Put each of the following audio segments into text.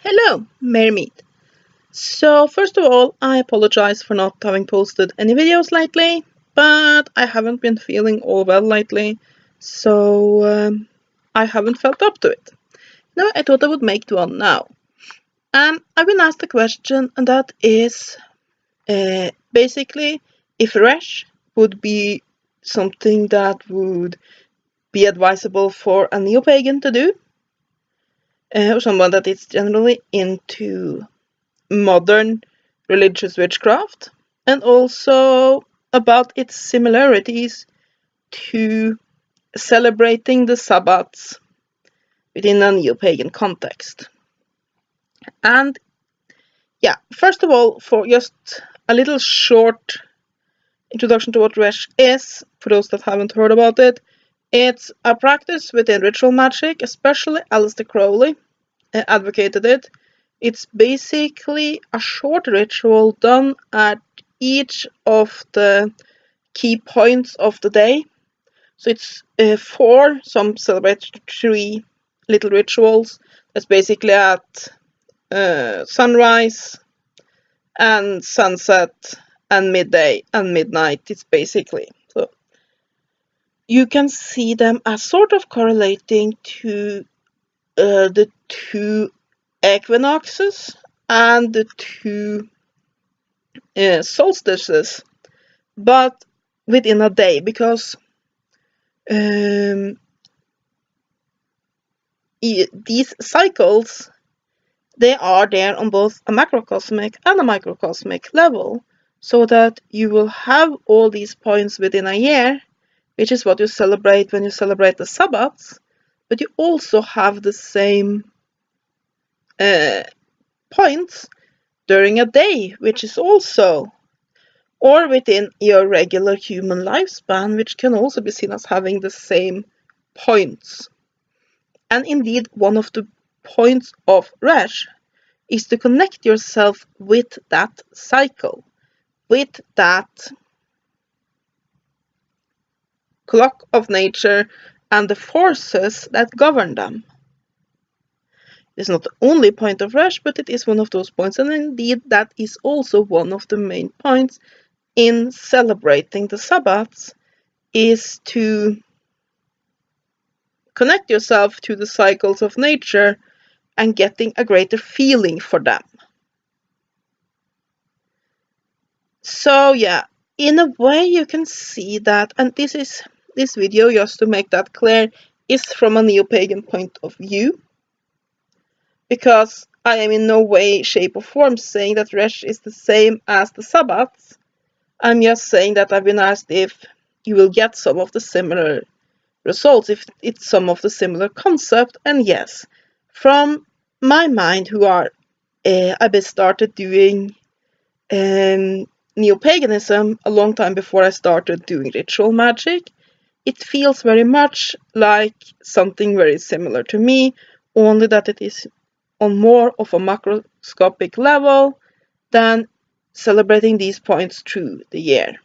Hello, Mermaid. So, first of all, I apologize for not having posted any videos lately, but I haven't been feeling all well lately, so I haven't felt up to it. Now, I thought I would make one now. And I've been asked a question, and that is basically if Resh would be something that would be advisable for a Neo Pagan to do, or someone that is generally into modern religious witchcraft, and also about its similarities to celebrating the Sabbats within a Neo-Pagan context. And yeah, first of all, for just a little short introduction to what Resh is, for those that haven't heard about it, it's a practice within ritual magic, especially Aleister Crowley advocated it. It's basically a short ritual done at each of the key points of the day. So it's some celebrate 3 little rituals. That's basically at sunrise and sunset and midday and midnight. It's basically so you can see them as sort of correlating to the 2 equinoxes and the 2 solstices, but within a day, because these cycles, they are there on both a macrocosmic and a microcosmic level, so that you will have all these points within a year, which is what you celebrate when you celebrate the Sabbats, but you also have the same points during a day, which is also, or within your regular human lifespan, which can also be seen as having the same points. And indeed, one of the points of Resh is to connect yourself with that cycle, with that clock of nature and the forces that govern them. It's not the only point of Resh, but it is one of those points, and indeed that is also one of the main points in celebrating the Sabbats, is to connect yourself to the cycles of nature and getting a greater feeling for them. So yeah, in a way you can see that, and this video, just to make that clear, is from a Neo-Pagan point of view, because I am in no way, shape or form saying that Resh is the same as the Sabbats. I'm just saying that I've been asked if you will get some of the similar results, if it's some of the similar concept, and yes, from my mind, who are I've been started doing neo-paganism a long time before I started doing ritual magic, it feels very much like something very similar to me, only that it is on more of a macroscopic level than celebrating these points through the year.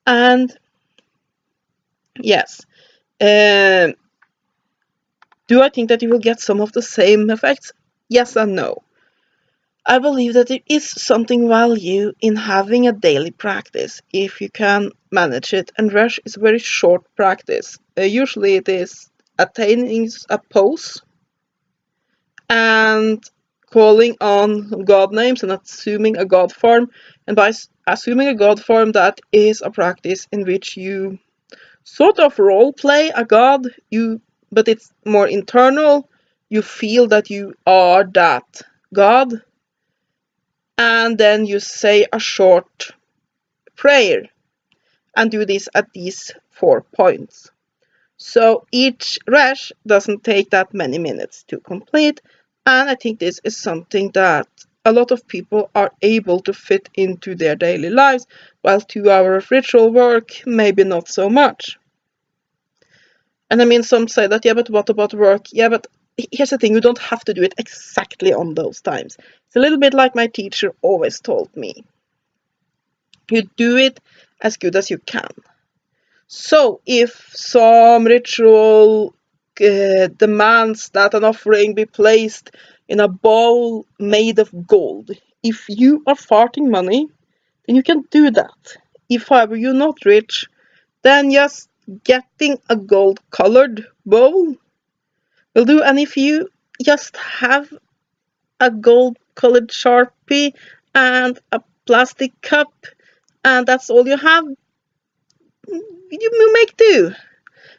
And yes, do I think that you will get some of the same effects? Yes and no. I believe that there is something value in having a daily practice if you can manage it, and Resh is a very short practice. Usually it is attaining a pose and calling on god names and assuming a god form, and by assuming a god form, that is a practice in which you sort of role play a god, but it's more internal. You feel that you are that god, and then you say a short prayer and do this at these 4 points. So each Resh doesn't take that many minutes to complete, and I think this is something that a lot of people are able to fit into their daily lives, while 2 hours of ritual work, maybe not so much. And I mean, some say that, yeah, but what about work? Yeah, but here's the thing, you don't have to do it exactly on those times. It's a little bit like my teacher always told me. You do it as good as you can. So if some ritual demands that an offering be placed in a bowl made of gold. If you are farting money, then you can do that. If, however, you're not rich, then just getting a gold-colored bowl will do. And if you just have a gold-colored Sharpie and a plastic cup, and that's all you have, you make do.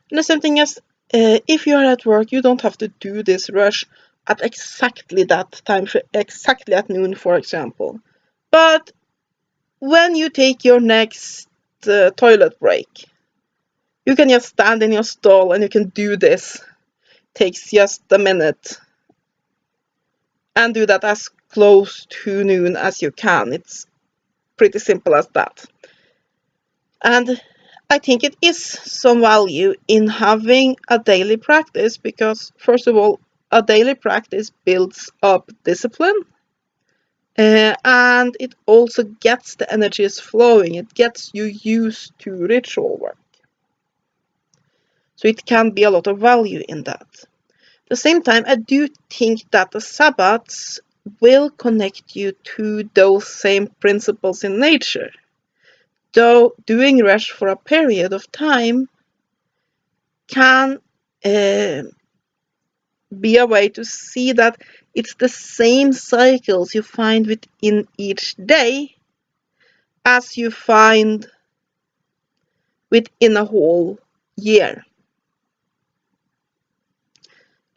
And the same thing as if you are at work, you don't have to do this rush at exactly that time, exactly at noon, for example. But when you take your next toilet break, you can just stand in your stall and you can do this. Takes just a minute. And do that as close to noon as you can. It's pretty simple as that. And I think it is some value in having a daily practice because, first of all, a daily practice builds up discipline. And it also gets the energies flowing. It gets you used to ritual work. So it can be a lot of value in that. At the same time, I do think that the Sabbats will connect you to those same principles in nature. Though doing Resh for a period of time can be a way to see that it's the same cycles you find within each day as you find within a whole year.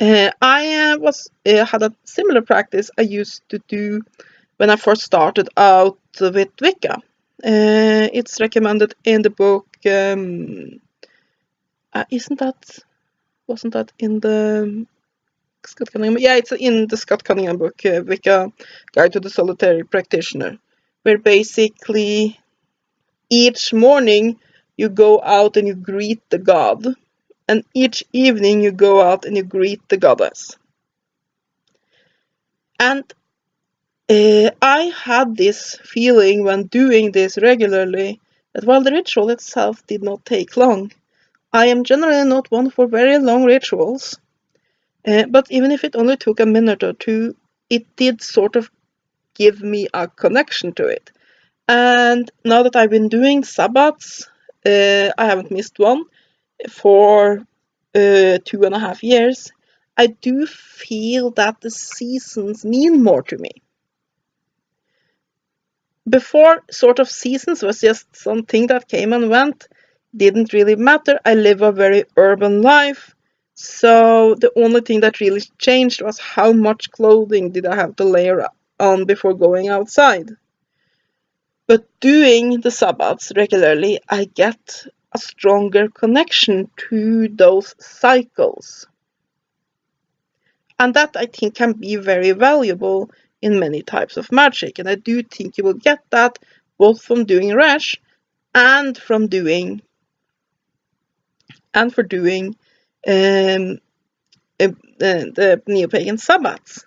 I had a similar practice I used to do when I first started out with Wicca. It's recommended in the book. Wasn't that in the Scott Cunningham? Yeah, it's in the Scott Cunningham book, Wicca Guide to the Solitary Practitioner, where basically each morning you go out and you greet the god, and each evening you go out and you greet the goddess. And I had this feeling when doing this regularly that while the ritual itself did not take long, I am generally not one for very long rituals, but even if it only took a minute or two, it did sort of give me a connection to it. And now that I've been doing Sabbats, I haven't missed one for 2.5 years, I do feel that the seasons mean more to me. Before, sort of seasons was just something that came and went, didn't really matter. I live a very urban life, so the only thing that really changed was how much clothing did I have to layer on before going outside. But doing the Sabbats regularly, I get a stronger connection to those cycles. And that I think can be very valuable in many types of magic. And I do think you will get that both from doing Resh and from doing the Neo Pagan Sabbats.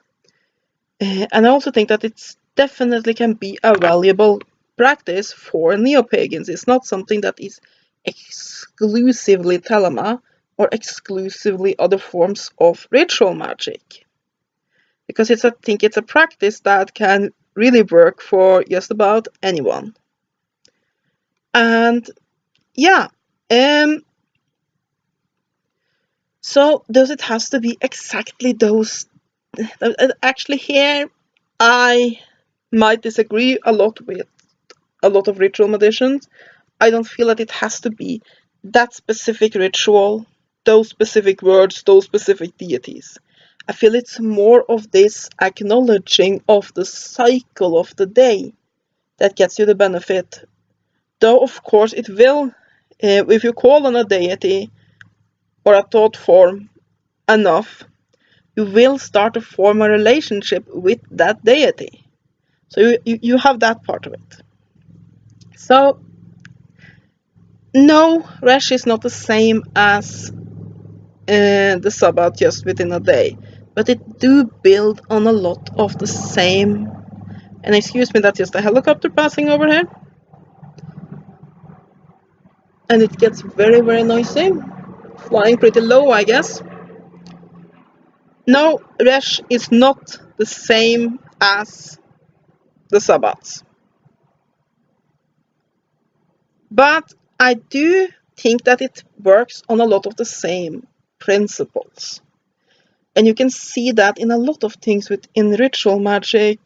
And I also think that it's definitely can be a valuable practice for Neo Pagans. It's not something that is exclusively Telema or exclusively other forms of ritual magic. Because I think it's a practice that can really work for just about anyone. And yeah, so does it has to be exactly those? Actually, here I might disagree a lot with a lot of ritual magicians. I don't feel that it has to be that specific ritual, those specific words, those specific deities. I feel it's more of this acknowledging of the cycle of the day that gets you the benefit. Though, of course, it will, if you call on a deity or a thought form enough, you will start to form a relationship with that deity. So you have that part of it. So, no, Resh is not the same as the Sabbat just within a day, but it do build on a lot of the same. And excuse me, that's just a helicopter passing over here. And it gets very, very noisy. Flying pretty low, I guess. No, Resh is not the same as the Sabbats. But I do think that it works on a lot of the same principles. And you can see that in a lot of things within ritual magic.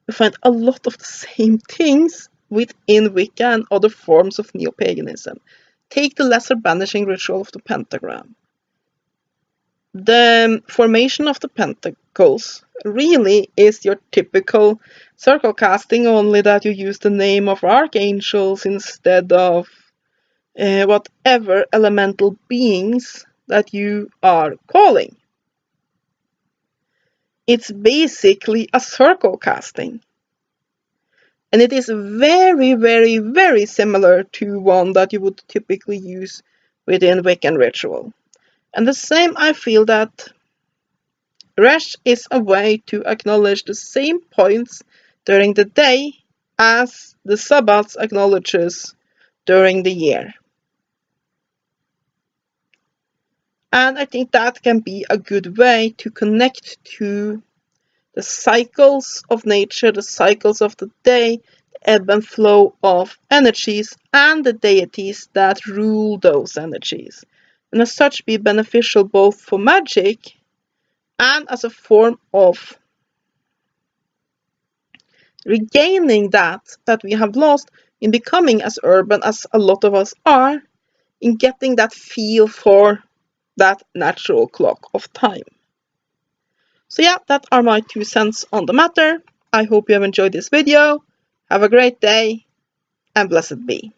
You find a lot of the same things within Wicca and other forms of Neo Paganism. Take the lesser banishing ritual of the pentagram. The formation of the pentacles really is your typical circle casting, only that you use the name of archangels instead of whatever elemental beings that you are calling. It's basically a circle casting. And it is very, very, very similar to one that you would typically use within Wiccan ritual. And the same, I feel that Resh is a way to acknowledge the same points during the day as the Sabbats acknowledges during the year. And I think that can be a good way to connect to the cycles of nature, the cycles of the day, the ebb and flow of energies, and the deities that rule those energies. And as such be beneficial both for magic and as a form of regaining that we have lost in becoming as urban as a lot of us are, in getting that feel for that natural clock of time. So yeah, that are my 2 cents on the matter. I hope you have enjoyed this video. Have a great day, and blessed be.